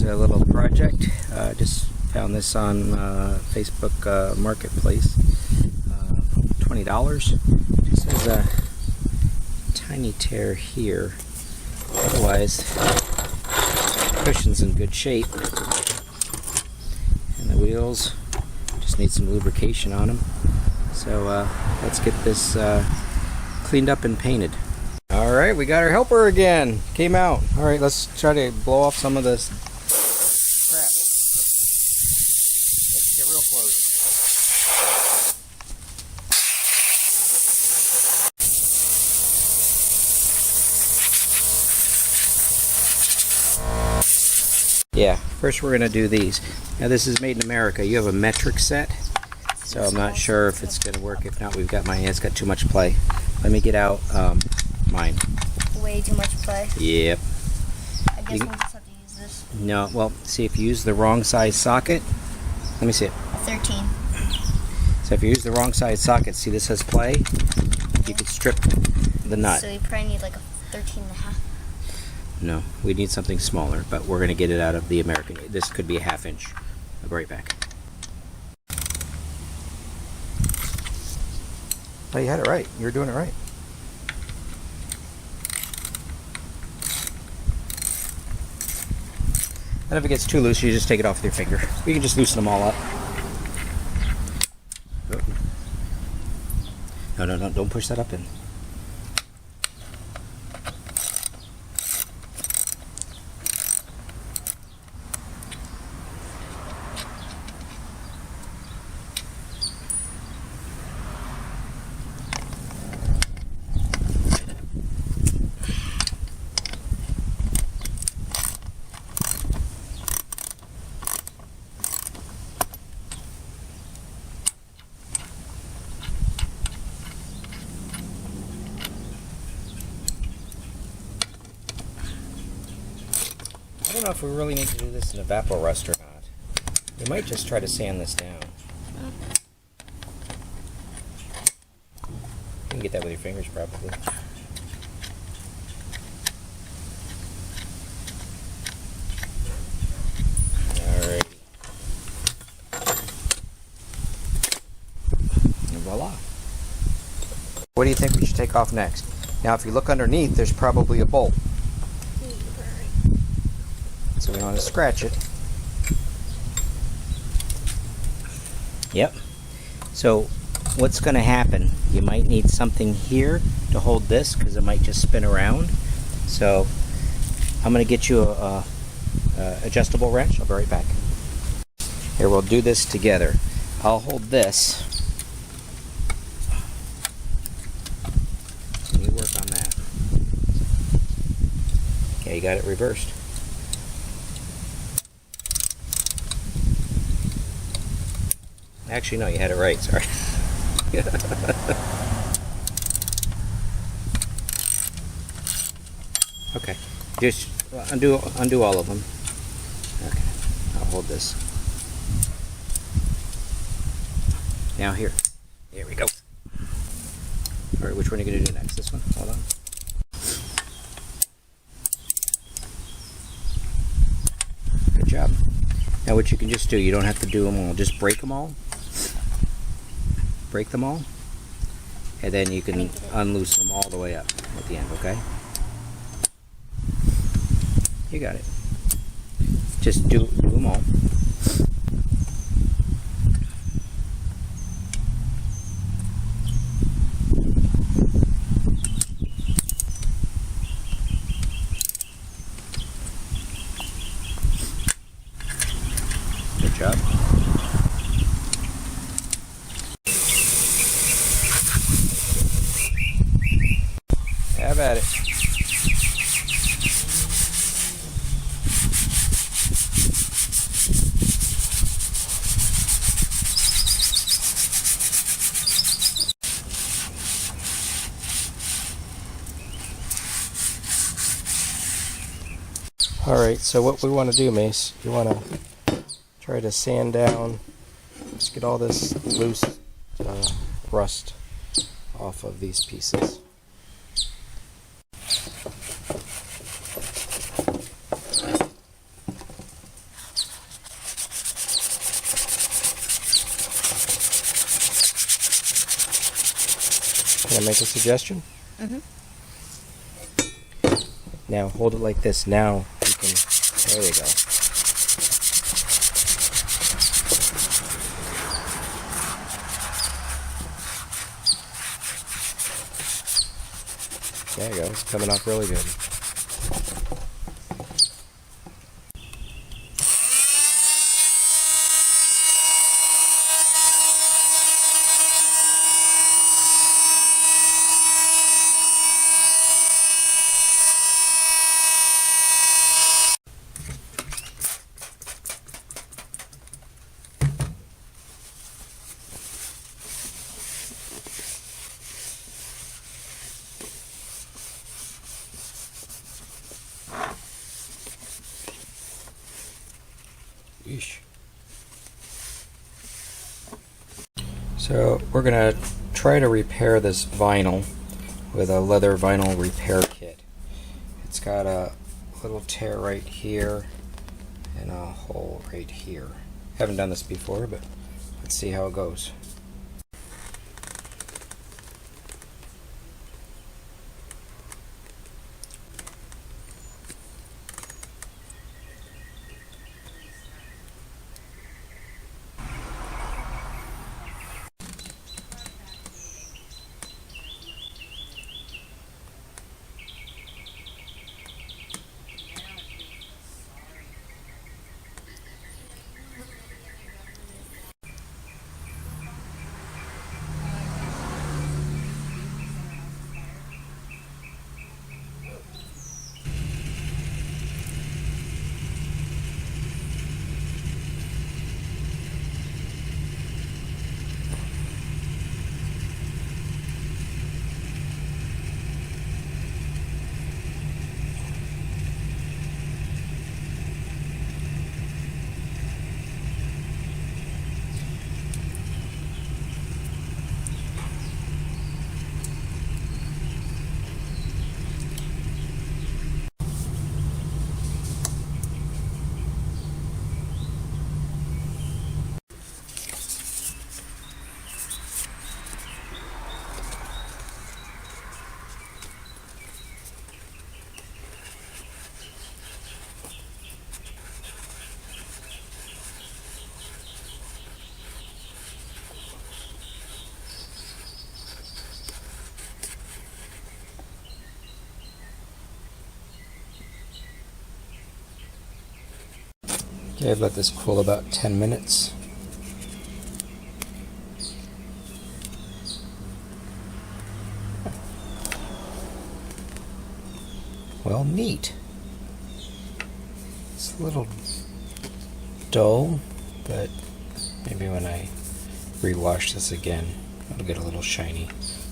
a little project. Just found this on Facebook Marketplace. $20. Just has a tiny tear here. Otherwise, the cushion's in good shape. And the wheels just need some lubrication on them. So let's get this cleaned up and painted. Alright, we got our helper again. Came out. Alright, let's try to blow off some of this crap. Let's get real close. Yeah, first we're going to do these. Now this is made in America. You have a metric set, so I'm not sure if it's going to work. If not, we've got mine. It's got too much play. Let me get out mine. Way too much play? Yep. I guess we'll just have to use this. No, well, see if you use the wrong size socket. Let me see it. 13. So if you use the wrong size socket, see this has play? You could strip the nut. So you probably need like a 13 and a half. No, we need something smaller, but we're going to get it out of the American. This could be a 1/2 inch. I'll be right back. Oh, you had it right. You were doing it right. And if it gets too loose, you just take it off with your finger. You can just loosen them all up. No, don't push that up in. I don't know if we really need to do this in Evapor-Rust or not. We might just try to sand this down. You can get that with your fingers probably. Alright. And voila. What do you think we should take off next? Now if you look underneath, there's probably a bolt. So we want to scratch it. Yep. So what's going to happen, you might need something here to hold this because it might just spin around. So I'm going to get you a adjustable wrench. I'll be right back. Here, we'll do this together. I'll hold this. And you work on that. Okay, you got it reversed. Actually, no, you had it right, sorry. Okay, just undo all of them. Okay, I'll hold this. Now here we go. All right, which one are you going to do next? This one? Hold on. Good job. Now what you can just do, you don't have to do them all, just break them all. Break them all, and then you can unloose them all the way up at the end, okay? You got it. Just do them all. Good job. Have at it. Alright, so what we want to do, Mace, you want to try to sand down, just get all this loose rust off of these pieces. Can I make a suggestion? Mm-hmm. Now hold it like this. Now you can, there you go. There you go, it's coming off really good. Yeesh. So we're going to try to repair this vinyl with a leather vinyl repair kit. It's got a little tear right here and a hole right here. Haven't done this before, but let's see how it goes. Okay, I've let this cool about 10 minutes. Well, neat. It's a little dull, but maybe when I rewash this again, it'll get a little shiny.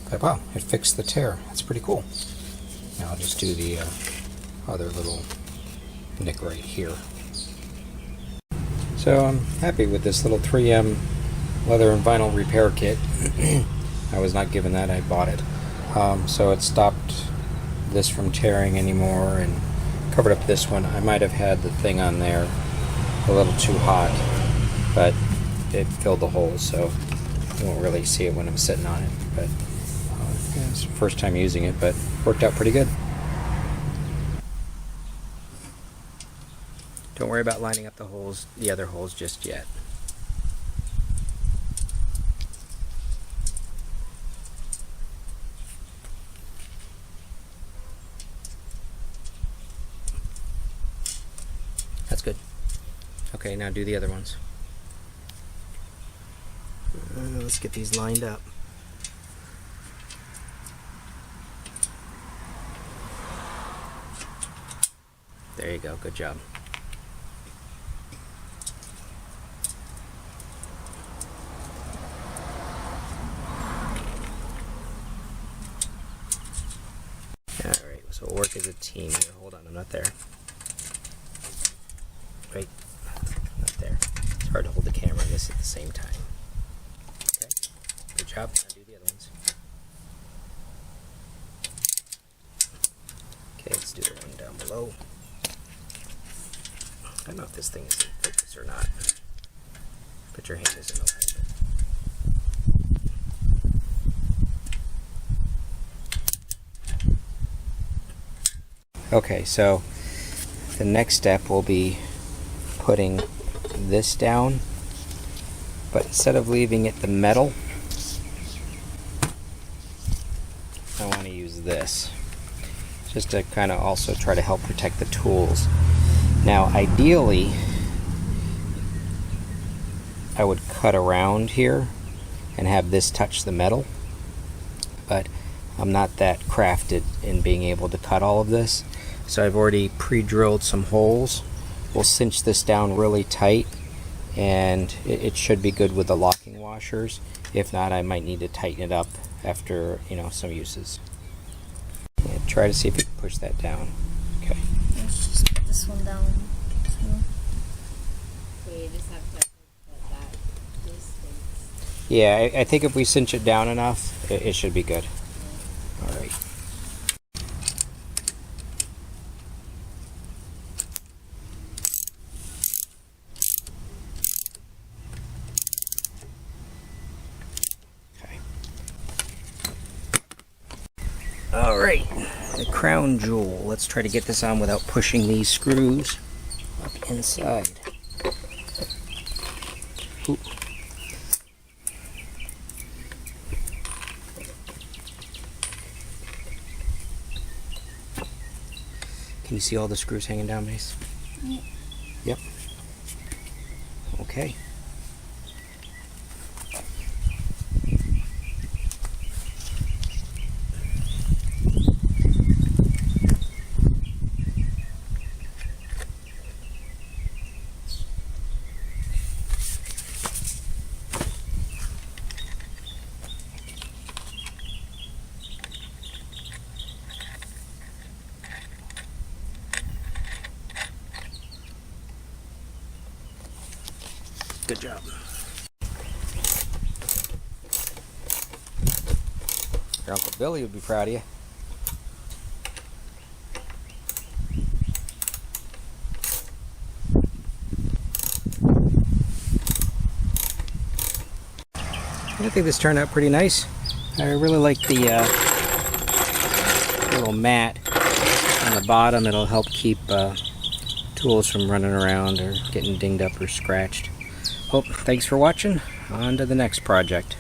But wow, it fixed the tear. That's pretty cool. Now I'll just do the other little nick right here. So I'm happy with this little 3M leather and vinyl repair kit. I was not given that, I bought it. So it stopped this from tearing anymore and covered up this one. I might have had the thing on there a little too hot, but it filled the hole, so you won't really see it when I'm sitting on it. But yeah, it's the first time using it, but worked out pretty good. Don't worry about lining up the other holes just yet. That's good. Okay, now do the other ones. Let's get these lined up. There you go, good job. Alright, so we'll work as a team here. Hold on, I'm not there. Wait, not there. It's hard to hold the camera and this at the same time. Okay, good job. Now do the other ones. Okay, let's do the one down below. I don't know if this thing is in focus or not. But your hand isn't okay. Okay, so the next step will be putting this down, but instead of leaving it the metal, I want to use this just to kind of also try to help protect the tools. Now ideally I would cut around here and have this touch the metal, but I'm not that crafted in being able to cut all of this, so I've already pre-drilled some holes. We'll cinch this down really tight and it should be good with the locking washers. If not, I might need to tighten it up after, you know, some uses. Yeah, try to see if you can push that down. Okay. Let's just put this one down. So you just have to put that distance. Yeah, I think if we cinch it down enough, it should be good. All right. Okay. All right, the crown jewel. Let's try to get this on without pushing these screws up inside. Oop. Can you see all the screws hanging down, Mace? Yep. Okay. Good job. Your Uncle Billy would be proud of you. I think this turned out pretty nice. I really like the little mat on the bottom. It'll help keep tools from running around or getting dinged up or scratched. Well, thanks for watching. On to the next project.